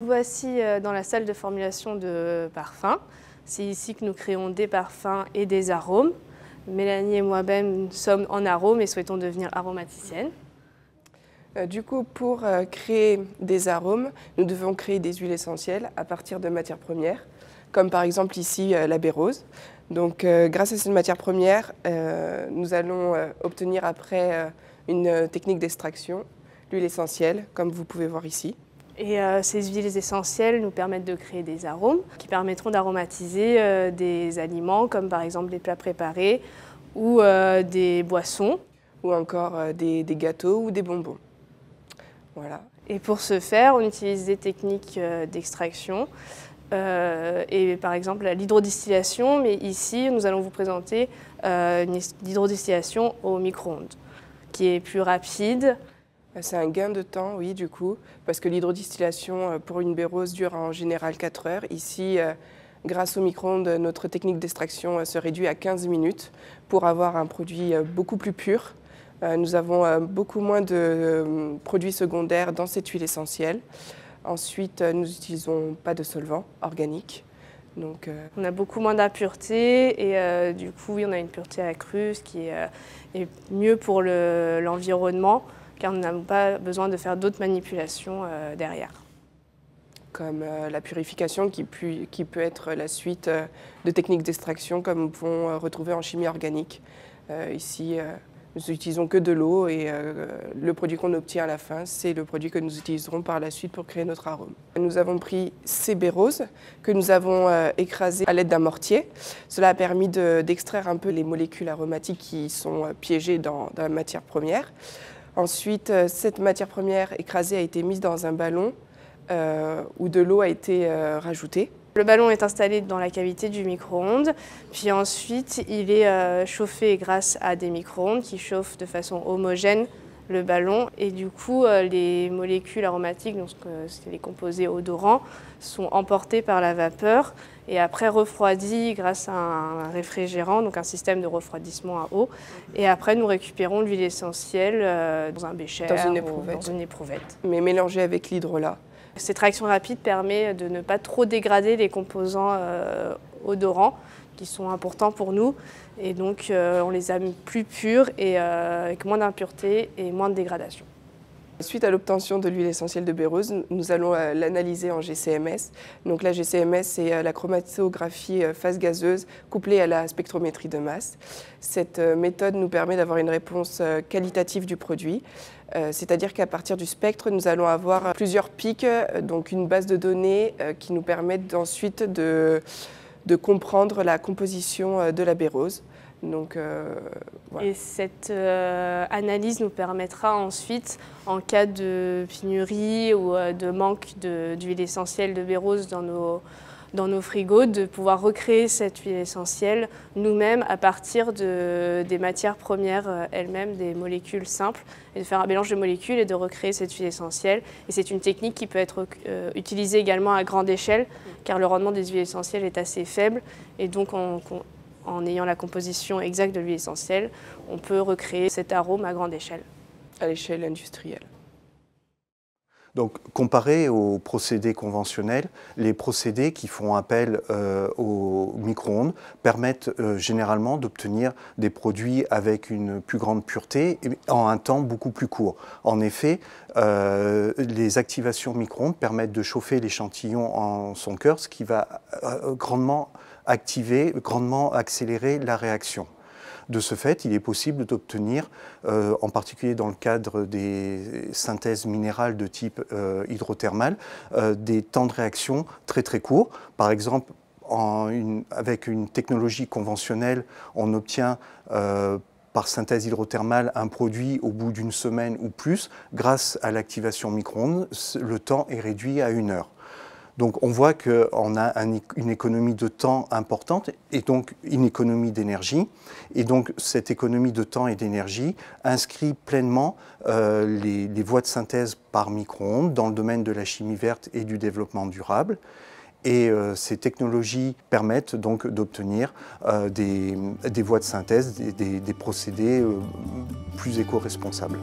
Voici dans la salle de formulation de parfums. C'est ici que nous créons des parfums et des arômes. Mélanie et moi-même sommes en arômes et souhaitons devenir aromaticiennes. Du coup, pour créer des arômes, nous devons créer des huiles essentielles à partir de matières premières, comme par exemple ici la bérose. Donc, grâce à cette matière première, nous allons obtenir après une technique d'extraction, l'huile essentielle, comme vous pouvez voir ici. Et ces huiles essentielles nous permettent de créer des arômes qui permettront d'aromatiser des aliments comme par exemple des plats préparés ou des boissons. Ou encore des gâteaux ou des bonbons. Voilà. Et pour ce faire, on utilise des techniques d'extraction et par exemple l'hydrodistillation, mais ici nous allons vous présenter l'hydrodistillation au micro-ondes qui est plus rapide. C'est un gain de temps, oui, du coup, parce que l'hydrodistillation pour une bérose dure en général 4 heures. Ici, grâce au micro-ondes, notre technique d'extraction se réduit à 15 minutes pour avoir un produit beaucoup plus pur. Nous avons beaucoup moins de produits secondaires dans cette huile essentielle. Ensuite, nous n'utilisons pas de solvant organique. Donc, on a beaucoup moins d'impuretés et du coup, oui, on a une pureté accrue, ce qui est mieux pour l'environnement, car nous n'avons pas besoin de faire d'autres manipulations derrière. Comme la purification qui peut être la suite de techniques d'extraction comme nous pouvons retrouver en chimie organique. Ici, nous n'utilisons que de l'eau et le produit qu'on obtient à la fin, c'est le produit que nous utiliserons par la suite pour créer notre arôme. Nous avons pris ces béroses que nous avons écrasées à l'aide d'un mortier. Cela a permis d'extraire un peu les molécules aromatiques qui sont piégées dans la matière première. Ensuite, cette matière première écrasée a été mise dans un ballon où de l'eau a été rajoutée. Le ballon est installé dans la cavité du micro-ondes, puis ensuite il est chauffé grâce à des micro-ondes qui chauffent de façon homogène le ballon et du coup les molécules aromatiques, donc les composés odorants, sont emportés par la vapeur et après refroidis grâce à un réfrigérant, donc un système de refroidissement à eau. Et après nous récupérons l'huile essentielle dans un bécher ou dans une éprouvette. Mais mélangée avec l'hydrolat. Cette réaction rapide permet de ne pas trop dégrader les composants odorants qui sont importants pour nous et donc on les a plus purs et avec moins d'impuretés et moins de dégradation. Suite à l'obtention de l'huile essentielle de bérose, nous allons l'analyser en GCMS. Donc la GCMS, c'est la chromatographie phase gazeuse couplée à la spectrométrie de masse. Cette méthode nous permet d'avoir une réponse qualitative du produit. C'est-à-dire qu'à partir du spectre, nous allons avoir plusieurs pics, donc une base de données qui nous permettent ensuite de comprendre la composition de la bérose. Donc, voilà. Et cette analyse nous permettra ensuite, en cas de pénurie ou de manque d'huile essentielle de bérose dans nos frigos, de pouvoir recréer cette huile essentielle nous-mêmes à partir des matières premières elles-mêmes, des molécules simples, et de faire un mélange de molécules et de recréer cette huile essentielle. Et c'est une technique qui peut être utilisée également à grande échelle, car le rendement des huiles essentielles est assez faible, et donc en ayant la composition exacte de l'huile essentielle, on peut recréer cet arôme à grande échelle. À l'échelle industrielle. Donc, comparé aux procédés conventionnels, les procédés qui font appel au micro-ondes permettent généralement d'obtenir des produits avec une plus grande pureté et en un temps beaucoup plus court. En effet, les activations micro-ondes permettent de chauffer l'échantillon en son cœur, ce qui va grandement accélérer la réaction. De ce fait, il est possible d'obtenir, en particulier dans le cadre des synthèses minérales de type hydrothermal, des temps de réaction très très courts. Par exemple, avec une technologie conventionnelle, on obtient par synthèse hydrothermale un produit au bout d'une semaine ou plus. Grâce à l'activation micro-ondes, le temps est réduit à 1 heure. Donc on voit qu'on a une économie de temps importante et donc une économie d'énergie. Et donc cette économie de temps et d'énergie inscrit pleinement les voies de synthèse par micro-ondes dans le domaine de la chimie verte et du développement durable. Et ces technologies permettent donc d'obtenir des voies de synthèse, des procédés plus éco-responsables.